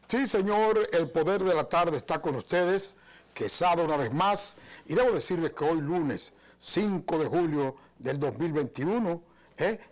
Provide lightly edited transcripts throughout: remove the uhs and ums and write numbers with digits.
Sí, señor, el poder de la tarde está con ustedes, Quesada una vez más, y debo decirles que hoy lunes 5 de julio del 2021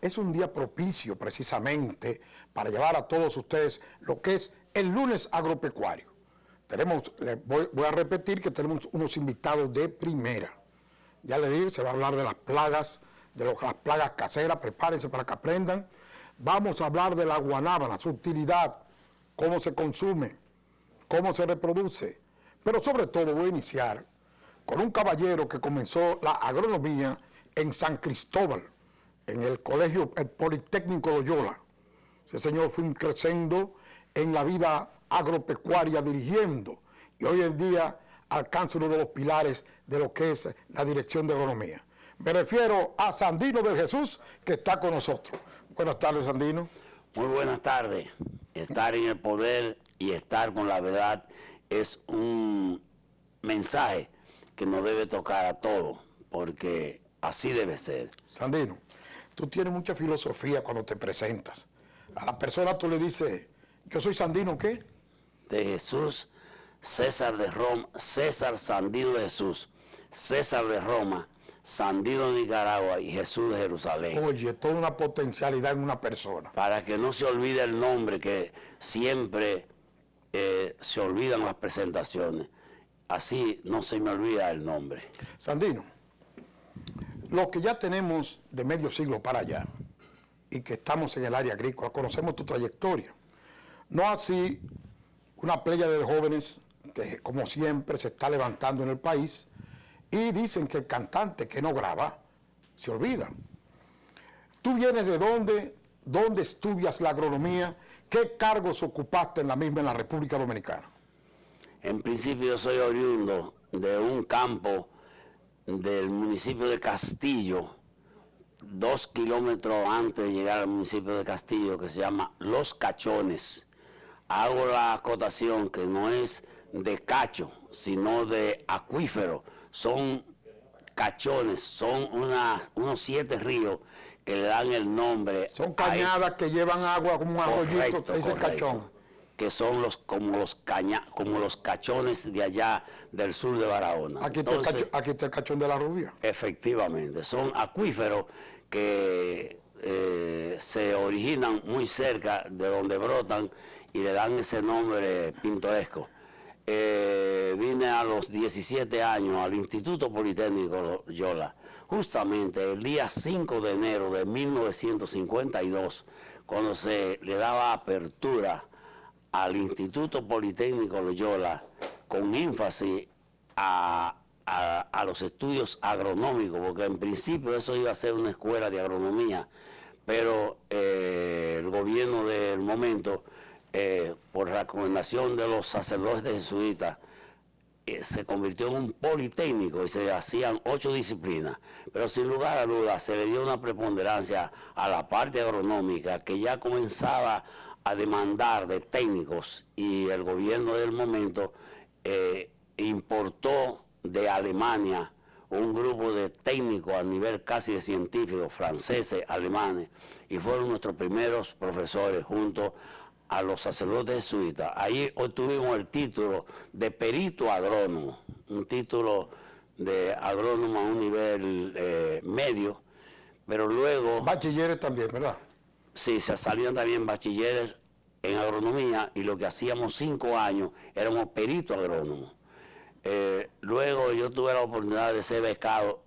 es un día propicio precisamente para llevar a todos ustedes lo que es el lunes agropecuario. Voy a repetir que tenemos unos invitados de primera. Ya le dije, se va a hablar de las plagas, las plagas caseras, prepárense para que aprendan. Vamos a hablar de la guanábana, su utilidad, cómo se consume, cómo se reproduce. Pero sobre todo voy a iniciar con un caballero que comenzó la agronomía en San Cristóbal, en el colegio, el Politécnico Loyola. Ese señor fue creciendo en la vida agropecuaria dirigiendo y hoy en día alcanza uno de los pilares de lo que es la dirección de agronomía. Me refiero a Sandino del Jesús, que está con nosotros. Buenas tardes, Sandino. Muy buenas tardes. Estar en el poder y estar con la verdad es un mensaje que nos debe tocar a todos, porque así debe ser. Sandino, tú tienes mucha filosofía cuando te presentas. A la persona tú le dices, yo soy Sandino, ¿qué? De Jesús, César de Roma, César Sandino de Jesús, César de Roma, Sandino de Nicaragua y Jesús de Jerusalén. Oye, toda una potencialidad en una persona. Para que no se olvide el nombre, que siempre se olvidan las presentaciones. Así no se me olvida el nombre. Sandino, lo que ya tenemos de medio siglo para allá y que estamos en el área agrícola, conocemos tu trayectoria. No así una playa de jóvenes que, como siempre, se está levantando en el país y dicen que el cantante que no graba se olvida. ¿Tú vienes de dónde? ¿Dónde estudias la agronomía? ¿Qué cargos ocupaste en la misma en la República Dominicana? En principio yo soy oriundo de un campo del municipio de Castillo, 2 kilómetros antes de llegar al municipio de Castillo, que se llama Los Cachones. Hago la acotación que no es de cacho, sino de acuífero. Son cachones, son unos 7 ríos que le dan el nombre. Son cañadas que llevan agua como un arroyito, te dice cachón. Que son como los cachones de allá del sur de Barahona. Aquí está el cachón de la Rubia. Efectivamente, son acuíferos que se originan muy cerca de donde brotan y le dan ese nombre pintoresco. Vine a los 17 años al Instituto Politécnico Loyola, justamente el día 5 de enero de 1952, cuando se le daba apertura al Instituto Politécnico Loyola con énfasis a los estudios agronómicos, porque en principio eso iba a ser una escuela de agronomía, pero el gobierno del momento, por recomendación de los sacerdotes jesuitas, se convirtió en un politécnico y se hacían 8 disciplinas, pero sin lugar a dudas se le dio una preponderancia a la parte agronómica que ya comenzaba a demandar de técnicos, y el gobierno del momento importó de Alemania un grupo de técnicos a nivel casi de científicos, franceses, alemanes, y fueron nuestros primeros profesores junto a los sacerdotes jesuitas. Ahí obtuvimos el título de perito agrónomo, un título de agrónomo a un nivel medio, pero luego... Bachilleres también, ¿verdad? Sí, se salían también bachilleres en agronomía, y lo que hacíamos 5 años éramos peritos agrónomos. Luego yo tuve la oportunidad de ser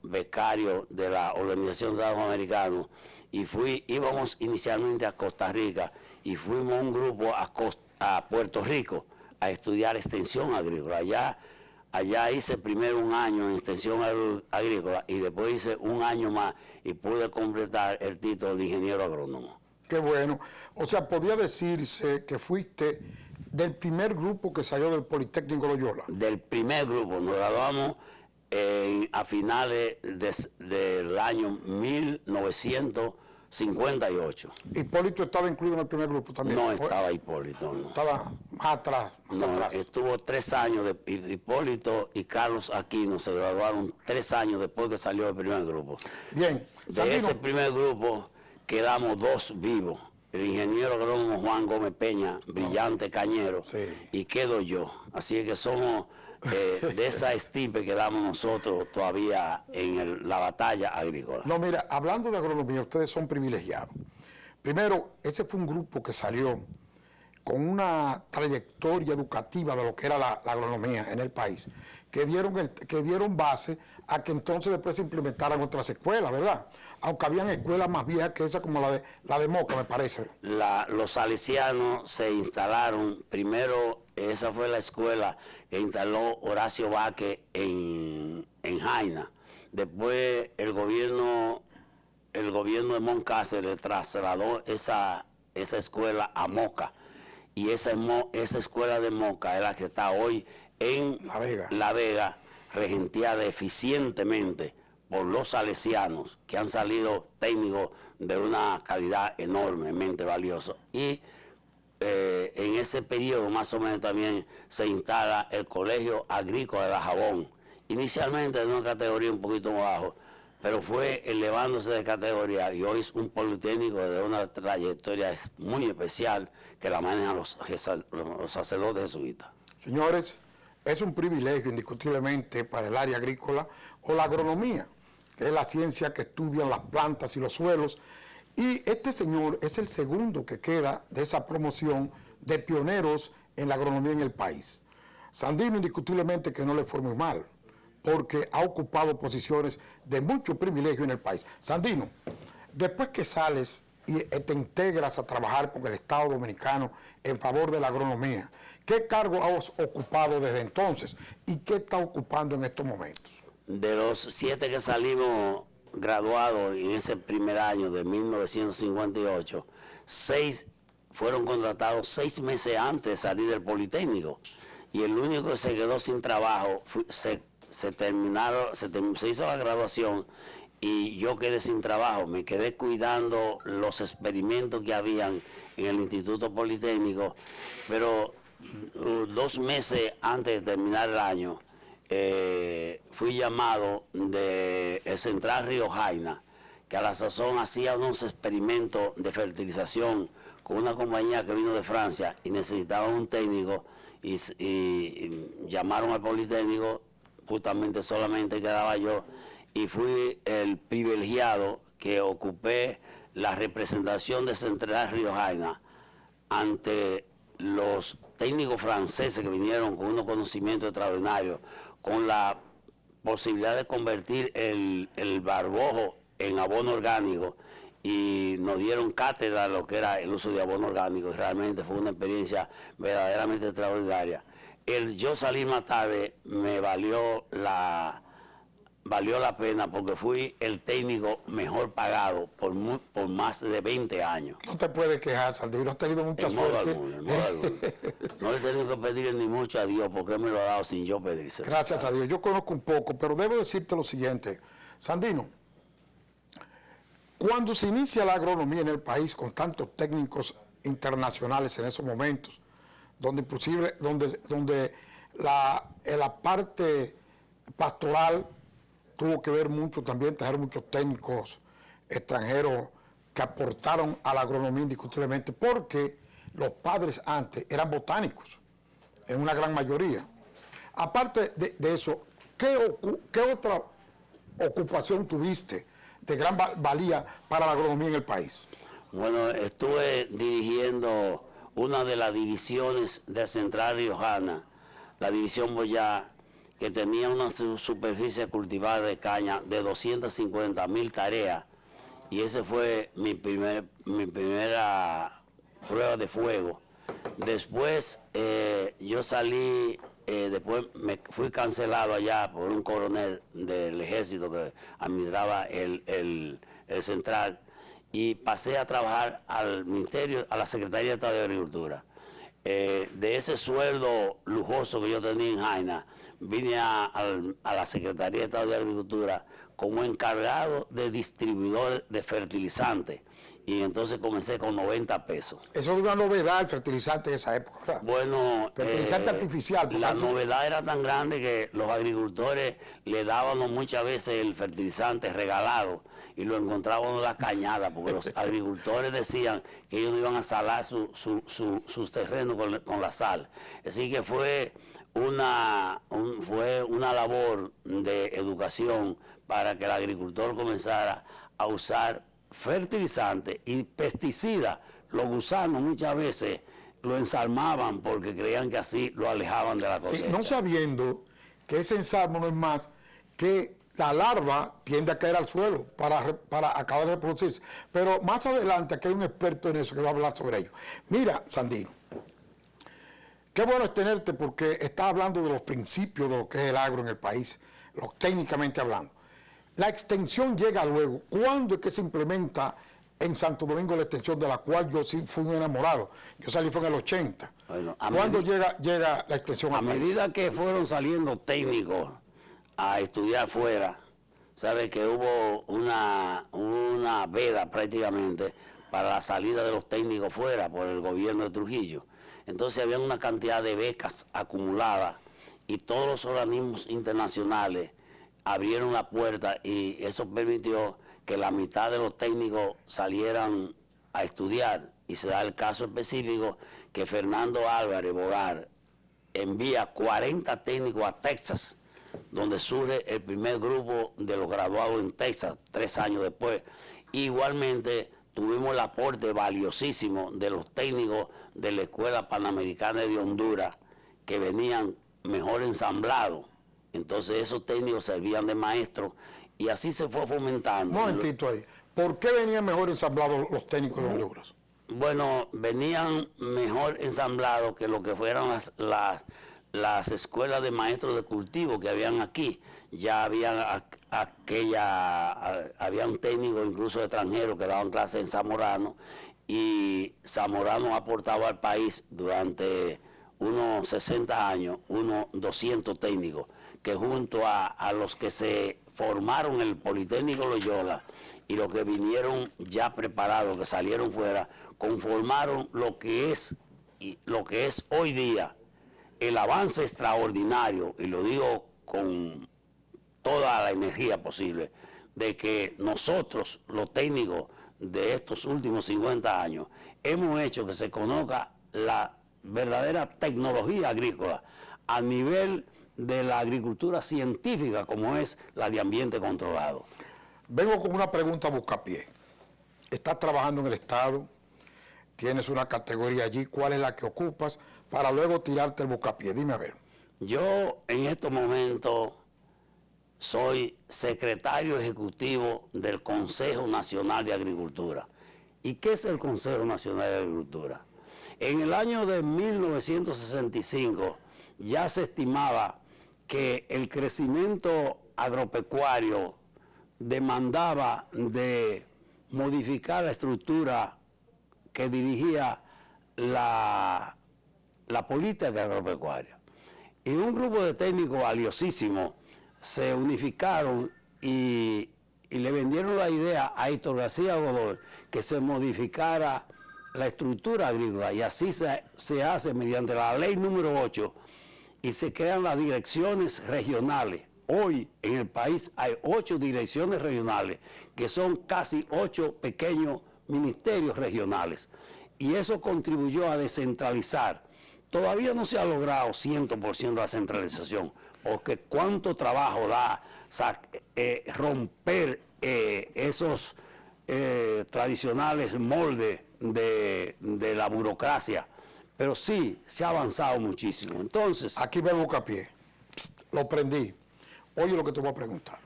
becario de la Organización de Estados Americanos, y íbamos inicialmente a Costa Rica y fuimos un grupo a Puerto Rico a estudiar extensión agrícola. Allá hice primero un año en extensión agrícola y después hice un año más y pude completar el título de ingeniero agrónomo. Qué bueno. O sea, podría decirse que fuiste del primer grupo que salió del Politécnico Loyola. Del primer grupo. Nos graduamos a finales del año 1958. ¿Hipólito estaba incluido en el primer grupo también? No estaba Hipólito, no. Estaba más atrás, Estuvo 3 años de Hipólito y Carlos Aquino se graduaron 3 años después que salió del primer grupo. Bien. De ese primer grupo quedamos 2 vivos. el ingeniero agrónomo Juan Gómez Peña, brillante cañero, Sí. y quedo yo. Así es que somos de esa estirpe que damos nosotros todavía en la batalla agrícola. No, mira, hablando de agronomía, ustedes son privilegiados. Primero, ese fue un grupo que salió con una trayectoria educativa de lo que era la agronomía en el país, que dieron base a que entonces después se implementaran otras escuelas, ¿verdad? Aunque habían escuelas más viejas que esa, como la de Moca, me parece. Los salesianos se instalaron, primero, esa fue la escuela que instaló Horacio Vázquez en Jaina. Después el gobierno de Moncácer le trasladó esa escuela a Moca. Y esa escuela de Moca es la que está hoy en La Vega, regenteada eficientemente por los salesianos, que han salido técnicos de una calidad enormemente valiosa. Y en ese periodo más o menos también se instala el Colegio Agrícola de Dajabón, inicialmente en una categoría un poquito más bajo, pero fue elevándose de categoría y hoy es un politécnico de una trayectoria muy especial que la manejan los sacerdotes jesuitas. Señores, es un privilegio indiscutiblemente para el área agrícola o la agronomía, que es la ciencia que estudia las plantas y los suelos. Y este señor es el segundo que queda de esa promoción de pioneros en la agronomía en el país. Sandino indiscutiblemente que no le fue muy mal, porque ha ocupado posiciones de mucho privilegio en el país. Sandino, después que sales y te integras a trabajar con el Estado Dominicano en favor de la agronomía, ¿qué cargo has ocupado desde entonces y qué está ocupando en estos momentos? De los 7 que salimos graduados en ese primer año de 1958, 6 fueron contratados 6 meses antes de salir del Politécnico. Y el único que se quedó sin trabajo se hizo la graduación y yo quedé sin trabajo. Me quedé cuidando los experimentos que habían en el Instituto Politécnico, pero 2 meses antes de terminar el año fui llamado de el Central Río Jaina, que a la sazón hacía unos experimentos de fertilización con una compañía que vino de Francia y necesitaban un técnico y llamaron al Politécnico. Justamente solamente quedaba yo y fui el privilegiado que ocupé la representación de Central Río Jaina ante los técnicos franceses que vinieron con unos conocimientos extraordinarios, con la posibilidad de convertir el barbojo en abono orgánico, y nos dieron cátedra de lo que era el uso de abono orgánico. Y realmente fue una experiencia verdaderamente extraordinaria. El yo salir más tarde me valió la pena, porque fui el técnico mejor pagado por más de 20 años. No te puedes quejar, Sandino, has tenido mucha suerte. En modo alguno. No le he tenido que pedir ni mucho a Dios, porque Él me lo ha dado sin yo pedírselo. Gracias a Dios. Yo conozco un poco, pero debo decirte lo siguiente. Sandino, cuando se inicia la agronomía en el país con tantos técnicos internacionales en esos momentos, donde inclusive la parte pastoral tuvo que ver mucho también, trajer muchos técnicos extranjeros que aportaron a la agronomía indiscutiblemente, porque los padres antes eran botánicos, en una gran mayoría. Aparte de eso, ¿qué otra ocupación tuviste de gran valía para la agronomía en el país? Bueno, estuve dirigiendo una de las divisiones de Central Riojana, la división Boyá, que tenía una superficie cultivada de caña de 250,000 tareas, y ese fue mi primera prueba de fuego. Después yo salí, después me fui cancelado allá por un coronel del ejército que administraba el central, y pasé a trabajar al ministerio, a la Secretaría de Estado de Agricultura. De ese sueldo lujoso que yo tenía en Jaina, vine a la Secretaría de Estado de Agricultura como encargado de distribuidor de fertilizantes. Y entonces comencé con 90 pesos. Eso es una novedad, el fertilizante de esa época, ¿verdad? Bueno, fertilizante artificial. La novedad era tan grande que los agricultores le dábamos muchas veces el fertilizante regalado y lo encontrábamos en la cañada, porque los agricultores decían que ellos no iban a salar sus terrenos con la sal. Así que fue una labor de educación para que el agricultor comenzara a usar fertilizantes y pesticidas. Los gusanos muchas veces lo ensalmaban porque creían que así lo alejaban de la cosecha. Sí, no sabiendo que ese ensalmo no es más que la larva tiende a caer al suelo para acabar de reproducirse. Pero más adelante, aquí hay un experto en eso que va a hablar sobre ello. Mira, Sandino, qué bueno es tenerte porque estás hablando de los principios de lo que es el agro en el país, técnicamente hablando. La extensión llega luego. ¿Cuándo es que se implementa en Santo Domingo la extensión de la cual yo sí fui un enamorado? Yo salí fue en el 80. Bueno, ¿cuándo llega la extensión? A medida que fueron saliendo técnicos a estudiar fuera, sabes que hubo una veda prácticamente para la salida de los técnicos fuera por el gobierno de Trujillo. Entonces había una cantidad de becas acumuladas y todos los organismos internacionales abrieron la puerta y eso permitió que la mitad de los técnicos salieran a estudiar. Y se da el caso específico que Fernando Álvarez Bogar envía 40 técnicos a Texas, donde surge el primer grupo de los graduados en Texas 3 años después. Igualmente tuvimos el aporte valiosísimo de los técnicos de la Escuela Panamericana de Honduras, que venían mejor ensamblados. Entonces esos técnicos servían de maestros y así se fue fomentando. Un momentito ahí. ¿Por qué venían mejor ensamblados los técnicos de Honduras? Bueno, venían mejor ensamblados que lo que fueran las escuelas de maestros de cultivo que habían aquí. Ya había había un técnico incluso extranjero que daban clases en Zamorano, y Zamorano ha aportado al país durante unos 60 años, unos 200 técnicos, que junto a los que se formaron en el Politécnico Loyola y los que vinieron ya preparados, que salieron fuera, conformaron lo que es hoy día el avance extraordinario, y lo digo con toda la energía posible, de que nosotros, los técnicos de estos últimos 50 años, hemos hecho que se conozca la verdadera tecnología agrícola a nivel de la agricultura científica, como es la de ambiente controlado. Vengo con una pregunta a buscapié. Estás trabajando en el Estado, tienes una categoría allí, ¿cuál es la que ocupas? Para luego tirarte el buscapié. Dime a ver. Yo en estos momentos soy secretario ejecutivo del Consejo Nacional de Agricultura. ¿Y qué es el Consejo Nacional de Agricultura? En el año de 1965 ya se estimaba que el crecimiento agropecuario demandaba de modificar la estructura que dirigía la política agropecuaria. Y un grupo de técnicos valiosísimos se unificaron y le vendieron la idea a Héctor García Godoy que se modificara la estructura agrícola, y así se hace mediante la ley número 8 y se crean las direcciones regionales. Hoy en el país hay 8 direcciones regionales, que son casi 8 pequeños ministerios regionales, y eso contribuyó a descentralizar. Todavía no se ha logrado 100% la centralización, porque cuánto trabajo da romper esos tradicionales moldes de la burocracia, pero sí se ha avanzado muchísimo. Entonces, aquí ve el buscapié. Lo prendí. Oye lo que te voy a preguntar.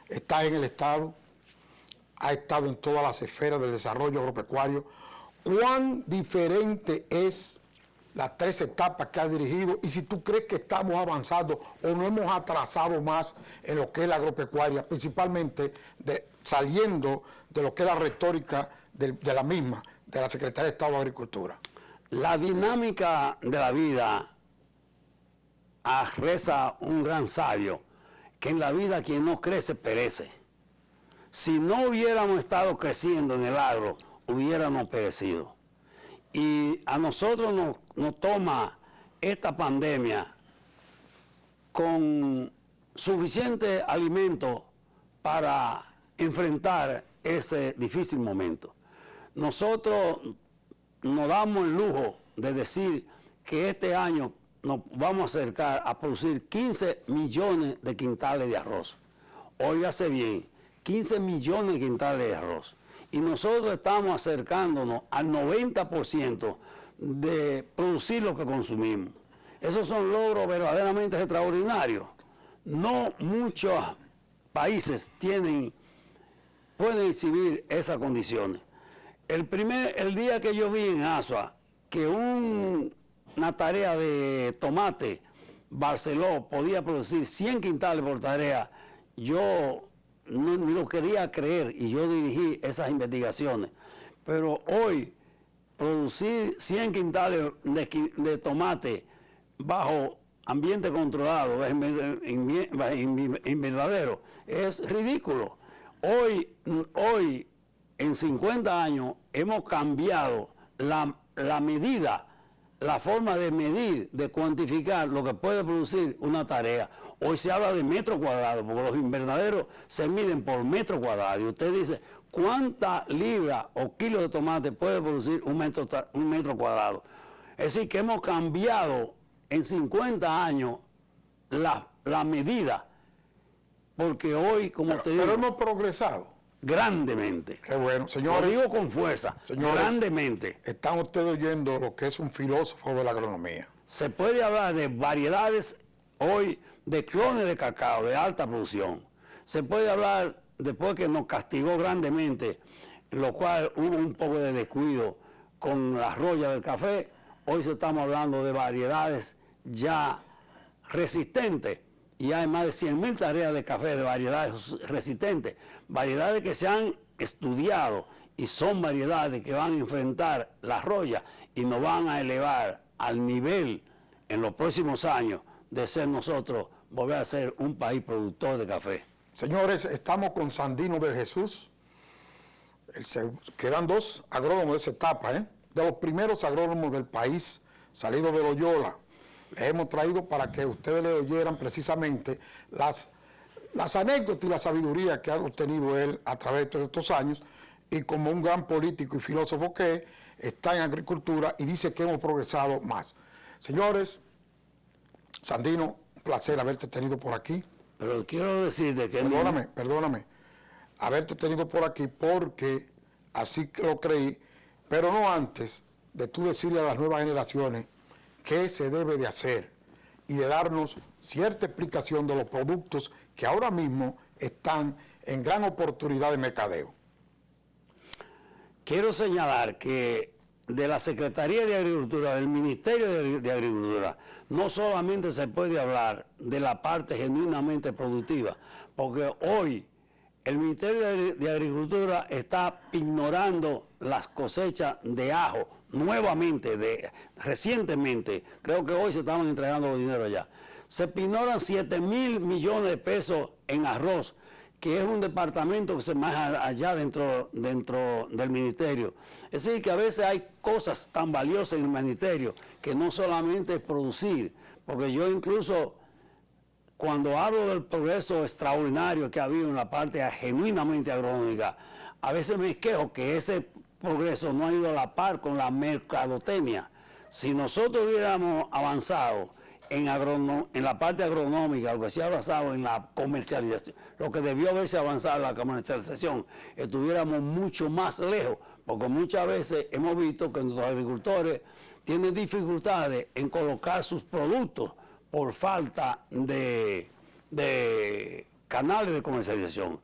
Estás en el Estado, has estado en todas las esferas del desarrollo agropecuario. ¿Cuán diferente es las 3 etapas que has dirigido, y si tú crees que estamos avanzando o no hemos atrasado más en lo que es la agropecuaria, principalmente saliendo de lo que es la retórica de la misma, de la Secretaría de Estado de Agricultura? La dinámica de la vida, reza un gran sabio, que en la vida quien no crece perece. si no hubiéramos estado creciendo en el agro, hubiéramos perecido. Y a nosotros nos toma esta pandemia con suficiente alimento para enfrentar ese difícil momento. Nosotros nos damos el lujo de decir que este año nos vamos a acercar a producir 15 millones de quintales de arroz. Óigase bien, 15 millones de quintales de arroz. Y nosotros estamos acercándonos al 90% de producir lo que consumimos. Esos son logros verdaderamente extraordinarios. No muchos países pueden exhibir esas condiciones. El día que yo vi en Asua que una tarea de tomate Barceló podía producir 100 quintales por tarea, yo ni lo quería creer y yo dirigí esas investigaciones. Pero hoy, producir 100 quintales de tomate bajo ambiente controlado, invernadero, es ridículo. Hoy, en 50 años, hemos cambiado la medida, la forma de medir, de cuantificar lo que puede producir una tarea. Hoy se habla de metro cuadrado, porque los invernaderos se miden por metro cuadrado. Y usted dice, ¿cuántas libras o kilos de tomate puede producir un metro cuadrado? Es decir, que hemos cambiado en 50 años la medida, porque hoy, como te digo... Pero hemos progresado. Grandemente. Qué bueno, señores. Lo digo con fuerza, señores, grandemente. Están ustedes oyendo lo que es un filósofo de la agronomía. Se puede hablar de variedades hoy, de clones de cacao de alta producción. Se puede hablar, después que nos castigó grandemente, en lo cual hubo un poco de descuido con la roya del café, hoy estamos hablando de variedades ya resistentes, y hay más de 100.000 tareas de café de variedades resistentes, variedades que se han estudiado y son variedades que van a enfrentar la roya y nos van a elevar al nivel en los próximos años de ser nosotros, volver a ser un país productor de café. Señores, estamos con Sandino de Jesús, quedan 2 agrónomos de esa etapa, de los primeros agrónomos del país, salidos de Loyola. Les hemos traído para que ustedes le oyeran precisamente las anécdotas y la sabiduría que ha obtenido él a través de estos años, y como un gran político y filósofo que está en agricultura y dice que hemos progresado más. Señores, Sandino, un placer haberte tenido por aquí. Pero quiero decirte que... Perdóname, haberte tenido por aquí porque así que lo creí, pero no antes de tú decirle a las nuevas generaciones qué se debe de hacer y de darnos cierta explicación de los productos que ahora mismo están en gran oportunidad de mercadeo. Quiero señalar que de la Secretaría de Agricultura, del Ministerio de Agricultura, no solamente se puede hablar de la parte genuinamente productiva, porque hoy el Ministerio de Agricultura está ignorando las cosechas de ajo nuevamente, recientemente. Creo que hoy se estaban entregando los dineros allá. Se ignoran 7.000 millones de pesos en arroz, que es un departamento que se maneja allá dentro del ministerio. Es decir, que a veces hay cosas tan valiosas en el ministerio que no solamente es producir, porque yo incluso cuando hablo del progreso extraordinario que ha habido en la parte genuinamente agronómica, a veces me quejo que ese progreso no ha ido a la par con la mercadotecnia. Si nosotros hubiéramos avanzado en la parte agronómica, lo que se ha avanzado en la comercialización, lo que debió haberse avanzado en la comercialización, estuviéramos mucho más lejos, porque muchas veces hemos visto que nuestros agricultores tienen dificultades en colocar sus productos por falta de canales de comercialización.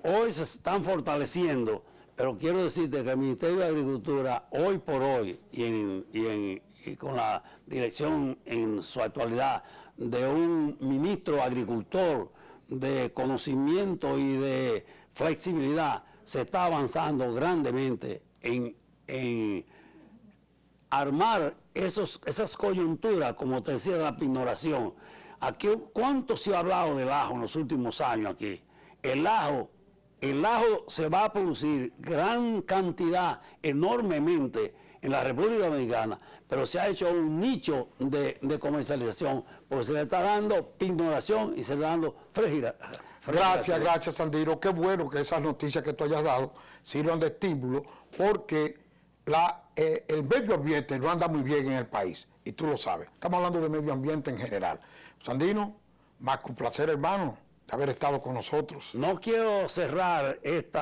Hoy se están fortaleciendo, pero quiero decirte que el Ministerio de Agricultura, hoy por hoy, y con la dirección en su actualidad de un ministro agricultor de conocimiento y de flexibilidad, se está avanzando grandemente en armar esas coyunturas, como te decía, de la pignoración. Aquí, ¿cuánto se ha hablado del ajo en los últimos años aquí? El ajo el ajo se va a producir gran cantidad, enormemente, en la República Dominicana, pero se ha hecho un nicho de comercialización, porque se le está dando pignoración y se le está dando Gracias, Sandino. Qué bueno que esas noticias que tú hayas dado sirvan de estímulo, porque el medio ambiente no anda muy bien en el país, y tú lo sabes. Estamos hablando de medio ambiente en general. Sandino, más que un placer, hermano, de haber estado con nosotros. No quiero cerrar este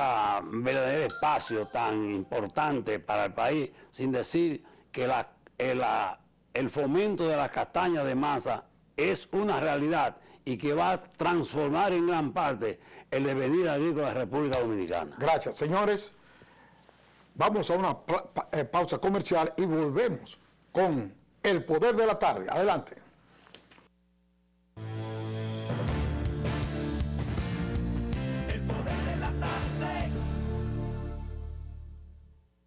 verdadero espacio tan importante para el país sin decir que el fomento de la castaña de masa es una realidad y que va a transformar en gran parte el devenir agrícola de la República Dominicana. Gracias, señores. Vamos a una pausa comercial y volvemos con El Poder de la Tarde. Adelante.